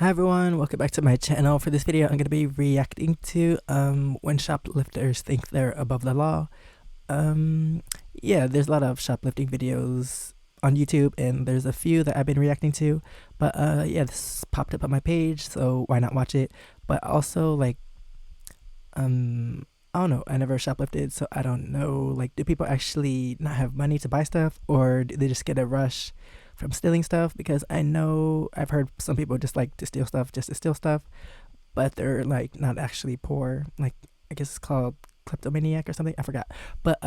Hi everyone, welcome back to my channel. For this video I'm going to be reacting to when shoplifters think they're above the law. Yeah, there's a lot of shoplifting videos on YouTube and there's a few that I've been reacting to, but yeah, this popped up on my page, so why not watch it. But also, like, I don't know, I never shoplifted, so I don't know, like, do people actually not have money to buy stuff, or do they just get a rush from stealing stuff? Because I know I've heard some people just like to steal stuff just to steal stuff, but they're like not actually poor. Like, I guess it's called kleptomaniac or something, I forgot. But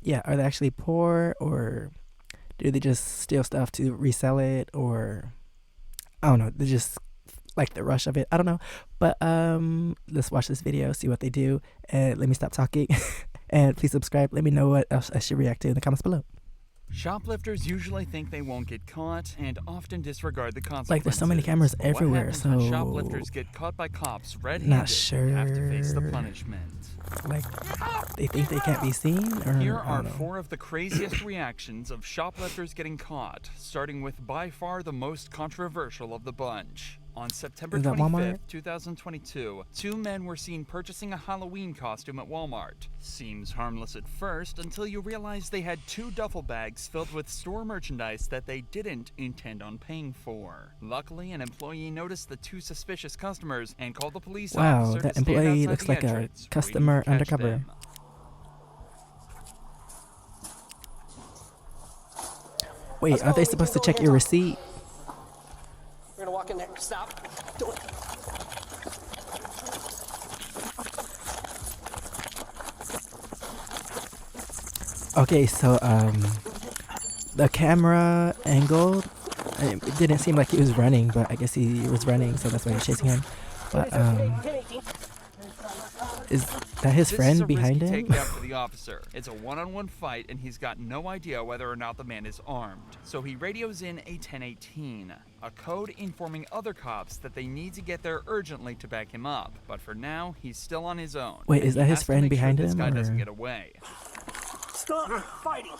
yeah, are they actually poor, or do they just steal stuff to resell it, or I don't know, they just like the rush of it, I don't know. But let's watch this video, see what they do, and let me stop talking. And please subscribe, let me know what else I should react to in the comments below. Shoplifters usually think they won't get caught and often disregard the consequences. Like, there's so many cameras everywhere, so when shoplifters get caught by cops red-handed, not sure. have to face the punishment. Like, they think they can't be seen, or here are 4 of the craziest reactions of shoplifters getting caught, starting with by far the most controversial of the bunch. On September 25th, 2022, 2 men were seen purchasing a Halloween costume at Walmart. Seems harmless at first until you realize they had 2 duffel bags filled with store merchandise that they didn't intend on paying for. Luckily, an employee noticed the 2 suspicious customers and called the police officer. Wow, that employee looks like a customer undercover. Wait, aren't they supposed to check your receipt? We're gonna walk in there. Stop. Do it. Okay, so the camera angle, it didn't seem like he was running, but I guess he was running, so that's why he's chasing him. But is that his friend behind him? Takedown for the officer. It's a one-on-one fight, and he's got no idea whether or not the man is armed. So he radios in a 1018, a code informing other cops that they need to get there urgently to back him up. But for now, he's still on his own. Wait, is that his friend behind him? This guy doesn't get away. Stop fighting.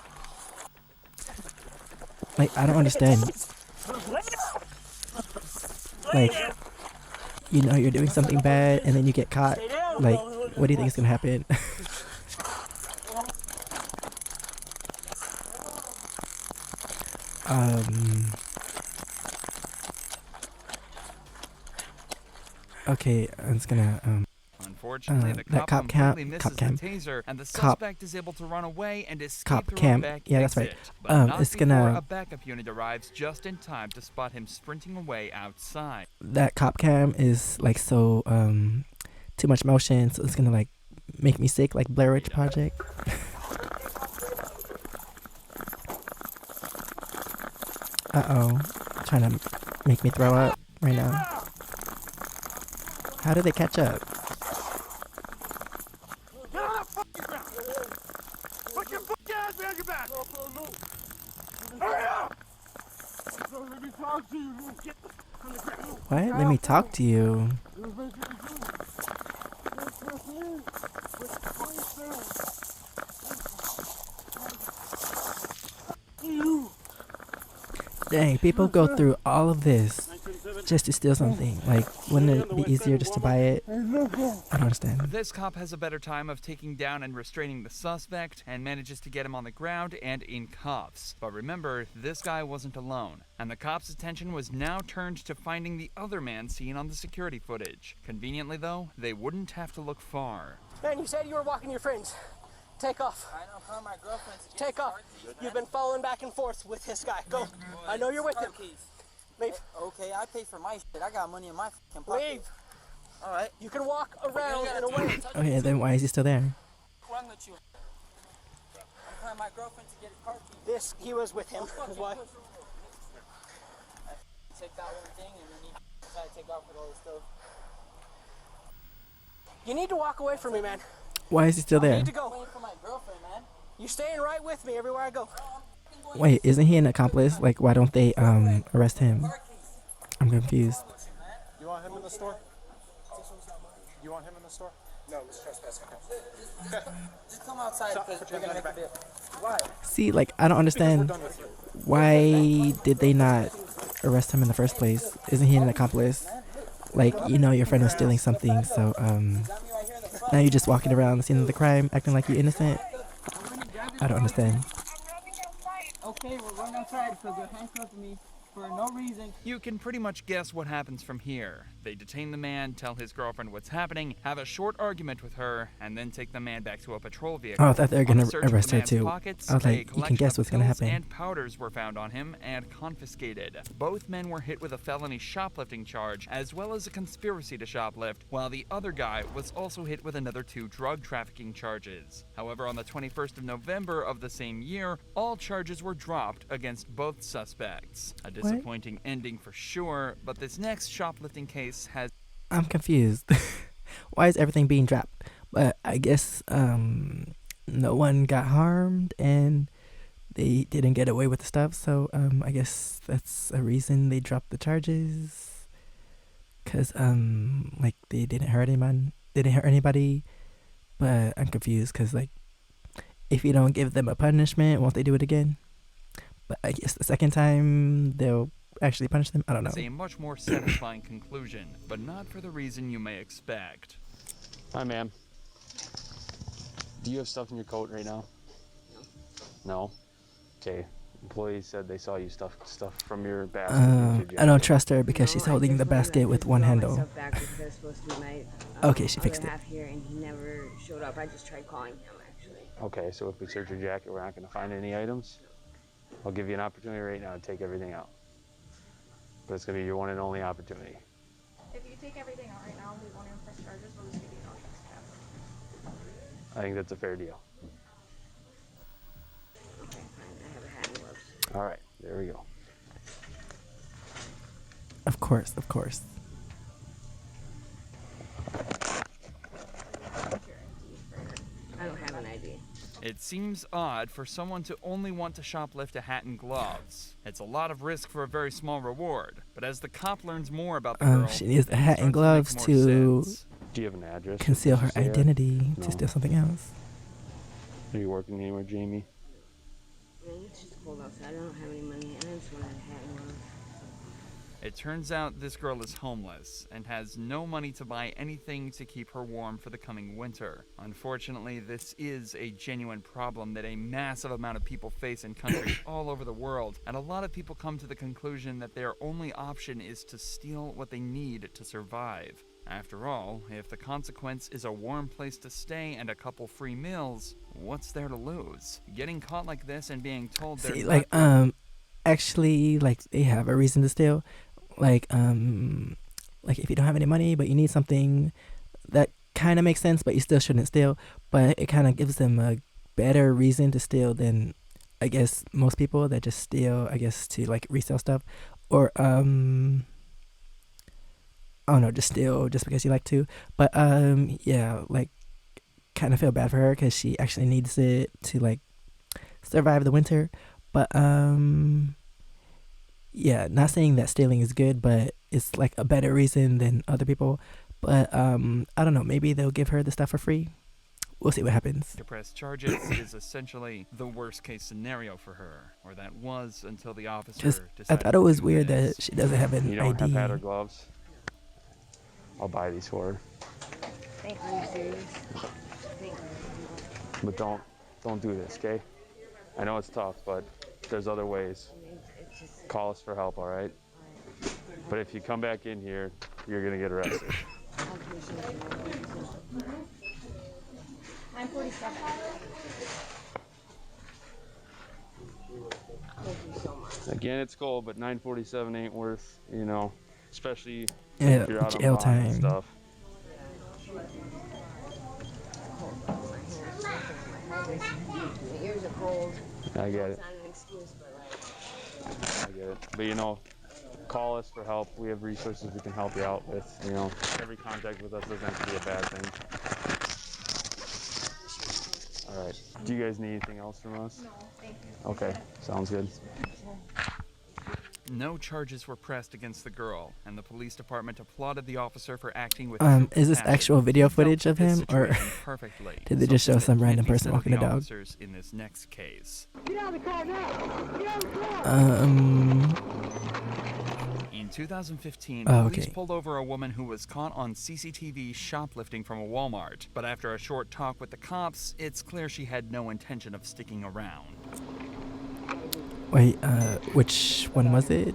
Like, I don't understand. Like, you know you're doing something bad and then you get caught. Like, what do you think is gonna happen? Okay, I'm just gonna unfortunately, the that cop cam, misses the taser, and the suspect is able to run away and escape through cam. a back Yeah, that's right. exit, but not it's before gonna. a backup unit arrives just in time to spot him sprinting away outside. That cop cam is like so too much motion, so it's gonna like make me sick, like Blair Witch Project. Uh-oh, trying to make me throw up right now. How did they catch up? Get on the fucking ground! Put your fucking ass behind your back! Hurry up! Let me talk to you. Get on the ground. What? Let me talk to you. Dang, people go through all of this just to steal something. Like, wouldn't it be easier just to buy it? I don't understand. This cop has a better time of taking down and restraining the suspect and manages to get him on the ground and in cuffs. But remember, this guy wasn't alone, and the cop's attention was now turned to finding the other man seen on the security footage. Conveniently though, they wouldn't have to look far. Man, you said you were walking your friends. Take off. I know, I'm my girlfriend. Take off. You've been following back and forth with this guy. Go. I know you're with him. Leave. Okay, I pay for my shit. I got money in my fucking pocket. Leave. All right. You can walk around and away. Okay, then why is he still there? What's wrong with you? I'm calling my girlfriend to get his car keys. This, he was with him. Is why. Take that one thing and then you try to take off with all this stuff. You need to walk away from me, man. Why is he still You there? need to go. I'm waiting for my girlfriend, man. You staying right with me everywhere I go. Wait, isn't he an accomplice? Like, why don't they arrest him? I'm confused. You want him in the store? You want him in the store? No, it's trespassing. Just come outside because we're going to make a deal. Why? See, like, I don't understand. Why did they not arrest him in the first place? Isn't he an accomplice? like you know your friend was stealing something, so now you're just walking around the scene of the crime acting like you're innocent. I don't understand. Okay, we're going outside because they're handcuffing me for no reason. You can pretty much guess what happens from here. They detain the man, tell his girlfriend what's happening, have a short argument with her, and then take the man back to a patrol vehicle. Oh, I thought they were gonna On the search of arrest the her man's too. pockets, I was a like, you can collection guess of what's gonna pills happen. And powders were found on him and confiscated. Both men were hit with a felony shoplifting charge, as well as a conspiracy to shoplift, while the other guy was also hit with another 2 drug trafficking charges. However, on the 21st of November of the same year, all charges were dropped against both suspects. A disappointing ending for sure, but this next shoplifting case has... I'm confused. Why is everything being dropped? But I guess no one got harmed and they didn't get away with the stuff, so I guess that's a reason they dropped the charges. Cause like they didn't hurt anybody. But I'm confused because like if you don't give them a punishment, won't they do it again? But I guess the second time they'll actually punish them. I don't know. a much more satisfying conclusion, but not for the reason you may expect. Hi, ma'am. Do you have stuff in your coat right now? No. Okay. Employees said they saw you stuff from your basket. I don't trust her because she's holding the basket with one handle. Okay, she fixed it. Here and he never showed up. I just tried calling him actually. Okay, so if we search your jacket, we're not going to find any items. I'll give you an opportunity right now to take everything out. But it's going to be your one and only opportunity. If you take everything out right now, we won't even press charges. We'll just give you no trespass. I think that's a fair deal. Okay, fine. I have a hat and gloves. All right, there we go. Of course, of course. I don't have an ID. It seems odd for someone to only want to shoplift a hat and gloves. It's a lot of risk for a very small reward. But as the cop learns more about the girl, she needs a hat and it gloves starts to make to more sense. Do you have an address? conceal her Sarah? identity No. to steal something else. Are you working anywhere, Jamie? Man, it's just cold outside. I don't have any money. I just wanted a hat and gloves. It turns out this girl is homeless and has no money to buy anything to keep her warm for the coming winter. Unfortunately, this is a genuine problem that a massive amount of people face in countries all over the world, and a lot of people come to the conclusion that their only option is to steal what they need to survive. After all, if the consequence is a warm place to stay and a couple free meals, what's there to lose? Getting caught like this and being told they're See, like actually, like they have a reason to steal. Like if you don't have any money but you need something, that kind of makes sense, but you still shouldn't steal. But it kind of gives them a better reason to steal than I guess most people that just steal, I guess, to like resell stuff, or I don't know, just steal just because you like to. But yeah, like kind of feel bad for her because she actually needs it to like survive the winter. But yeah, not saying that stealing is good, but it's like a better reason than other people. But I don't know, maybe they'll give her the stuff for free. We'll see what happens. to press charges is essentially the worst case scenario for her, or that was until the officer Just, I decided thought it was to do weird this. that she doesn't have an You don't have ID. hat or gloves? I'll buy these for her. Thank you. Are you serious? Thank you. But don't do this, okay? I know it's tough, but there's other ways. It's just, Call us for help, all right? But if you come back in here, you're gonna get arrested. I appreciate you. 947. Thank you so much. Again, it's cold, but 947 ain't worth, you know, especially Yeah, if you're out on jail bond and time. stuff. My ears are cold. I get it. It's not an excuse, but like, I get it. But you know, call us for help. We have resources we can help you out with. You know, every contact with us doesn't have to be a bad thing. All right. Do you guys need anything else from us? No, thank you. Okay, sounds good. No charges were pressed against the girl, and the police department applauded the officer for acting with Is this actual video footage of him, or perfectly. did they just show some Something that random can't be person said of walking a the dog? officers in this next case. Um, In 2015, Oh, police okay. pulled over a woman who was caught on CCTV shoplifting from a Walmart. But after a short talk with the cops, it's clear she had no intention of sticking around. Wait, which one was it?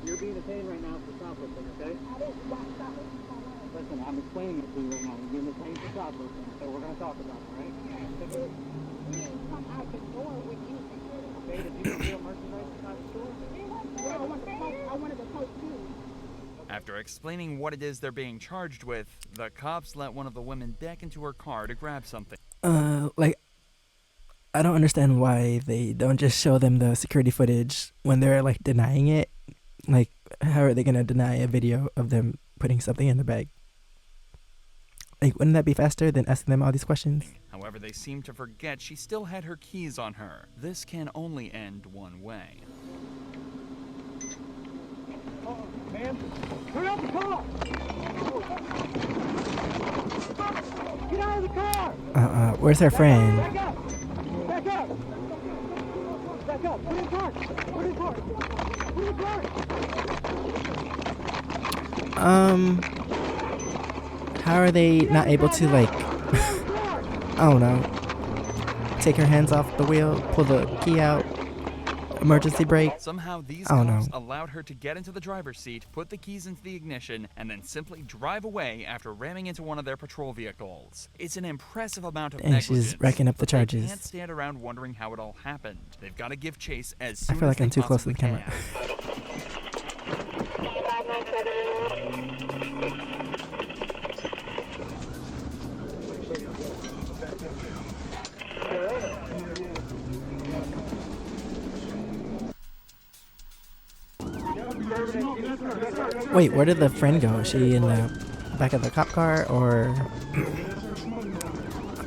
You're being detained right now for shoplifting, okay? Listen, I'm explaining it to you right now. You're being detained for shoplifting, so we're going to talk about it, right? We didn't come out the door with anything. Okay, did you steal merchandise inside the store? Yeah, I wanted the coat too. After explaining what it is they're being charged with, the cops let one of the women deck into her car to grab something. Like, I don't understand why they don't just show them the security footage when they're like denying it. Like, how are they gonna deny a video of them putting something in the bag? Like, wouldn't that be faster than asking them all these questions? However, they seem to forget she still had her keys on her. This can only end one way. Man, turn out the car! Get out of the car! Where's her friend? Back up! Back up! Back up! Put in park! Put in park! Put in park! How are they not able to, like, I don't know, take her hands off the wheel, pull the key out, emergency brake? Somehow these I don't cops know. allowed her to get into the driver's seat, put the keys into the ignition, and then simply drive away after ramming into one of their patrol vehicles. It's an impressive amount of Dang, she's negligence. racking up the but they charges. can't stand around wondering how it all happened. They've got to give chase as I soon feel as like I'm they too close to the possibly camera. can. Wait, where did the friend go? Is she in the back of the cop car, or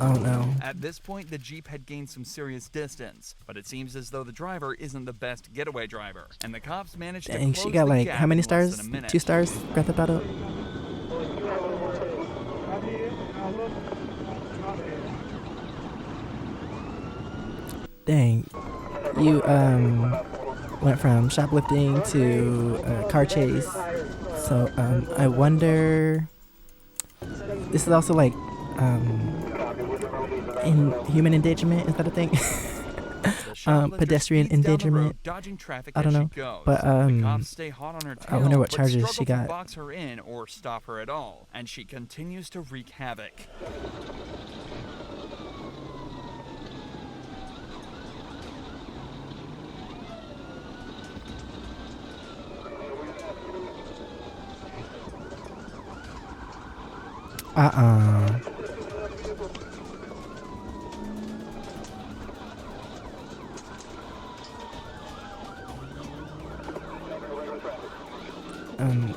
I don't know. At this point, the Jeep had gained some serious distance, but it seems as though the driver isn't the best getaway driver, and the cops managed to Dang, close she got the like gap how many in less stars? than a minute. 2 stars? Grand Theft Auto? Dang, you went from shoplifting to a car chase. So I wonder. This is also like in human endangerment. Is that a thing? The shoplifter Pedestrian speeds down the road, endangerment. dodging traffic I don't as know, she goes. but the cops stay hot on her tail, I wonder what but charges struggle she to got. box her in or stop her at all, and she continues to wreak havoc.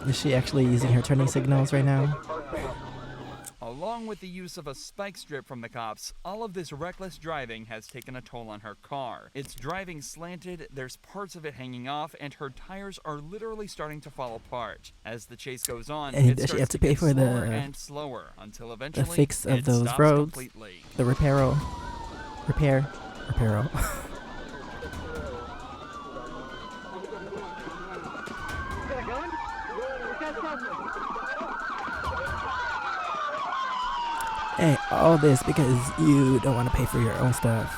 Is she actually using her turning signals right now? Along with the use of a spike strip from the cops, all of this reckless driving has taken a toll on her car. It's driving slanted, there's parts of it hanging off, and her tires are literally starting to fall apart. As the chase goes on, And it does she starts have to get pay for the- slower and slower until eventually The fix of it those stops roads? completely. The reparo. Hey, all this because you don't want to pay for your own stuff.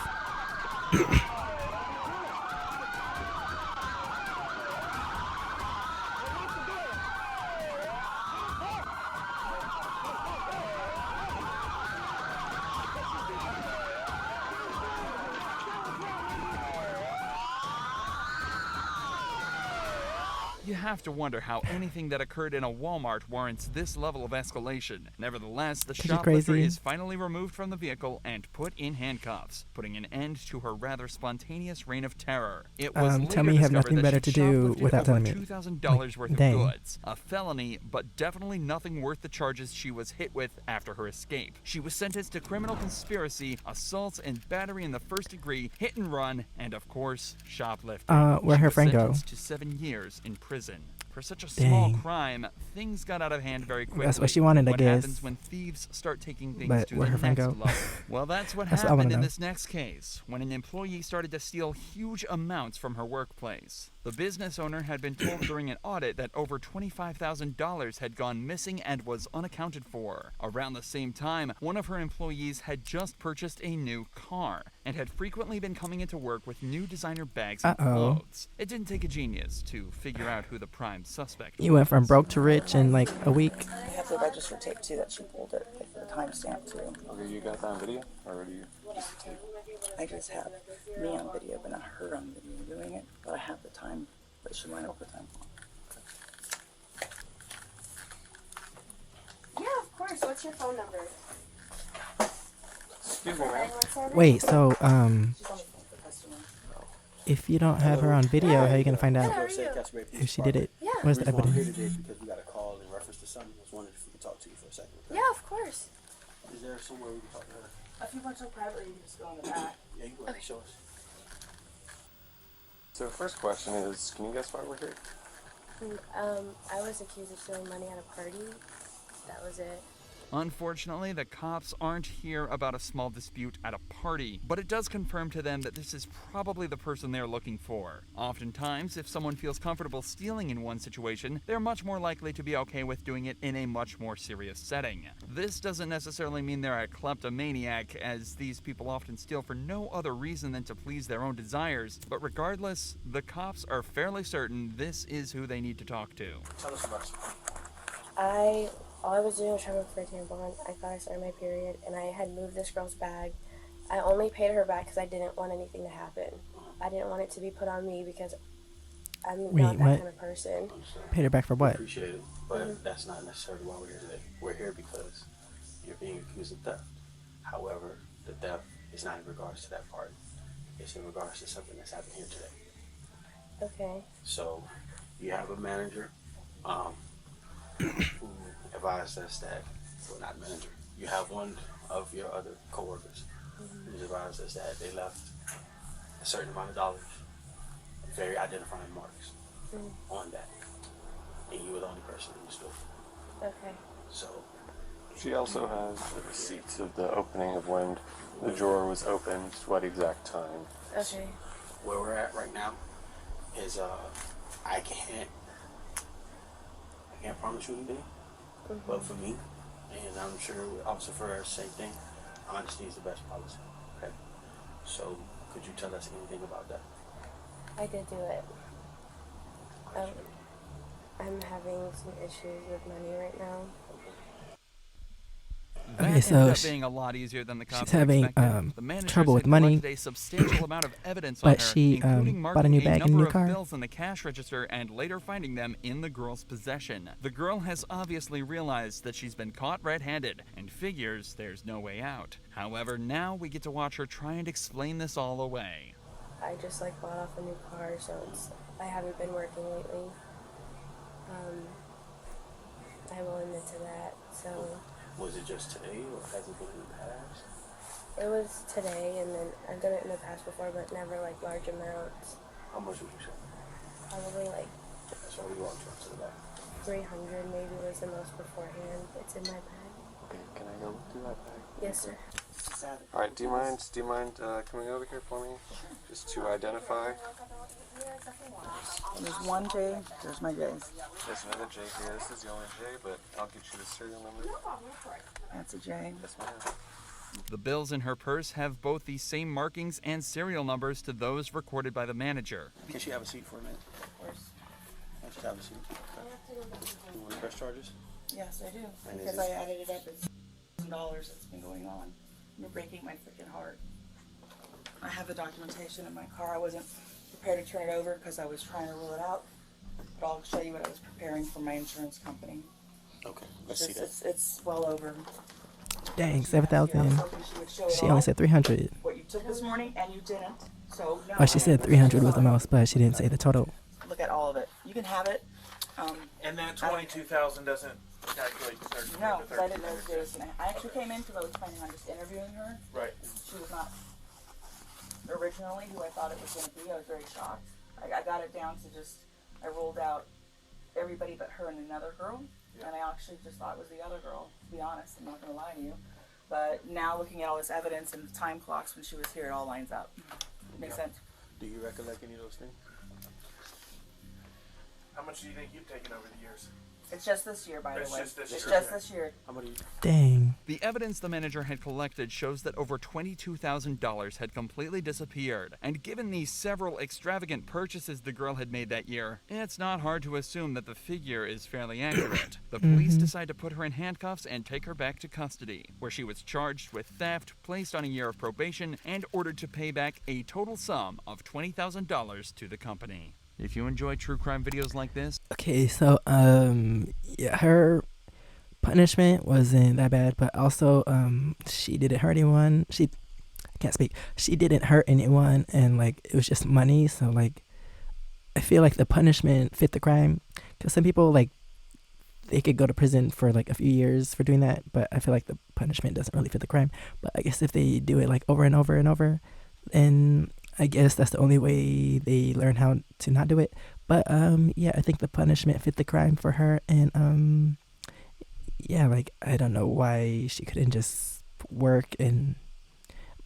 You have to wonder how anything that occurred in a Walmart warrants this level of escalation. Nevertheless, the This is shoplifter crazy. is finally removed from the vehicle and put in handcuffs, putting an end to her rather spontaneous reign of terror. It was later tell me you have discovered nothing that better she to do shoplifted without over telling me. $2,000 worth dang. of goods. A felony, but definitely nothing worth the charges she was hit with after her escape. She was sentenced to criminal conspiracy, assaults and battery in the first degree, hit and run, and of course, shoplifting. Where'd She her was friend go? sentenced to 7 years in prison. For such a small Dang. crime, things got out of hand very quickly. That's what she wanted, I what guess. happens when thieves start taking things But to where'd the her friend next go? level? Well, that's what That's what I wanna happened in know. this next case, when an employee started to steal huge amounts from her workplace. The business owner had been told during an audit that over $25,000 had gone missing and was unaccounted for. Around the same time, one of her employees had just purchased a new car and had frequently been coming into work with new designer bags and clothes. It didn't take a genius to figure out who the prime suspect was. You went from broke to rich in like a week. I have the register tape too that she pulled it, like the timestamp too. Okay, you got that on video? Or do you just tape? I just have me on video, but not her on video doing it. But I have the time that she went overtime on. Yeah, of course. What's your phone number? Excuse me, ma'am. Wait, so She's on the phone with the customer. if you don't have her on video, how are you gonna find out if she did it? Yeah. Where's the evidence? Because we got a call in reference to something. I was wondering if we could talk to you for a second. Okay? Yeah, of course. Is there somewhere we can talk to her? If you want to privately, you can just go in the back. Yeah, you can go ahead and show us. So first question is, can you guess why we're here? I was accused of stealing money at a party. That was it. Unfortunately, the cops aren't here about a small dispute at a party, but it does confirm to them that this is probably the person they're looking for. Oftentimes, if someone feels comfortable stealing in one situation, they're much more likely to be okay with doing it in a much more serious setting. This doesn't necessarily mean they're a kleptomaniac, as these people often steal for no other reason than to please their own desires, but regardless, the cops are fairly certain this is who they need to talk to. Tell us about yourself. All I was doing was trying to look for a tampon. I thought I started my period, and I had moved this girl's bag. I only paid her back because I didn't want anything to happen. I didn't want it to be put on me because I'm not that kind of person. Paid her back for what? Appreciate it, but that's not necessarily why we're here today. We're here because you're being accused of theft. However, the theft is not in regards to that part. It's in regards to something that's happened here today. Okay. So, you have a manager who advised us that, well, not manager, you have one of your other coworkers who's advised us that they left a certain amount of dollars, very identifying marks on that, and you were the only person in the store. Okay. So, She also has the receipts of the opening of when the drawer was opened, what exact time. Okay. Where we're at right now is I can't promise you anything, but for me, and I'm sure Officer Ferrer, same thing, honesty is the best policy. Okay, so could you tell us anything about that? I did do it. I'm having some issues with money right now. That Okay, so ended up being a lot easier than the cops she's having expected. The managers trouble with had money, collected a substantial amount of evidence on but her, she including bought a marking new bag and a number new of car. bills in the cash register and later finding them in the girl's possession. The girl has obviously realized that she's been caught red-handed and figures there's no way out. However, now we get to watch her try and explain this all away. I just bought off a new car, so I haven't been working lately. I will admit to that. So Was it just today, or has it been in the past? it was today, and then I've done it in the past before, but never large amounts. How much would you say? Probably That's why we walked you up to the back. 300 maybe was the most beforehand. It's in my bag. Okay, can I go through that bag? Yes, sir. All right, do you mind coming over here for me, just to identify? There's one J, there's my J's. There's another J here. This is the only J, but I'll get you the serial number. That's a J. Yes, ma'am. The bills in her purse have both the same markings and serial numbers to those recorded by the manager. Can she have a seat for a minute? Of course. Why don't you have a seat? You want to press charges? Yes, I do. And Because is I it- added it up. It's $1,000 that's been going on. You're breaking my freaking heart. I have the documentation in my car. I wasn't prepared to turn it over because I was trying to rule it out. But I'll show you what I was preparing for my insurance company. Okay, let's see that. It's well over. Dang, I was 7,000. hoping she would show it She only all, said 300. what you took this morning, and you didn't. So no. Oh, she said 300 was the most, but she didn't say the total. Look at all of it. You can have it. And that 22,000 doesn't calculate to 30. No, because I didn't know she was gonna. I actually came in because I was planning on just interviewing her. Right. She was not originally who I thought it was going to be. I was very shocked. I got it down to just, I ruled out everybody but her and another girl. Yeah. And I actually just thought it was the other girl, to be honest. I'm not going to lie to you. But now looking at all this evidence and the time clocks when she was here, it all lines up. Makes sense. Do you recollect any of those things? How much do you think you've taken over the years? It's just this year, by the way. It's just this year. How many? Dang. The evidence the manager had collected shows that over $22,000 had completely disappeared. And given the several extravagant purchases the girl had made that year, it's not hard to assume that the figure is fairly accurate. The police decide to put her in handcuffs and take her back to custody, where she was charged with theft, placed on a year of probation, and ordered to pay back a total sum of $20,000 to the company. If you enjoy true crime videos like this... Okay, so, yeah, her punishment wasn't that bad, but also, she didn't hurt anyone. I can't speak. She didn't hurt anyone, and, like, it was just money, so, like, I feel like the punishment fit the crime, because some people, like, they could go to prison for, like, a few years for doing that, but I feel like the punishment doesn't really fit the crime. But I guess if they do it, like, over and over and over, and I guess that's the only way they learn how to not do it. But yeah, I think the punishment fit the crime for her, and yeah, like, I don't know why she couldn't just work and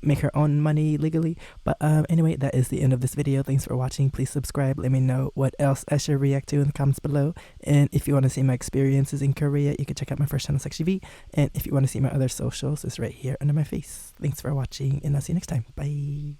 make her own money legally. But anyway, that is the end of this video. Thanks for watching. Please subscribe. Let me know what else I should react to in the comments below. And if you want to see my experiences in Korea, you can check out my first channel, SEKSHI. And if you want to see my other socials, it's right here under my face. Thanks for watching, and I'll see you next time. Bye.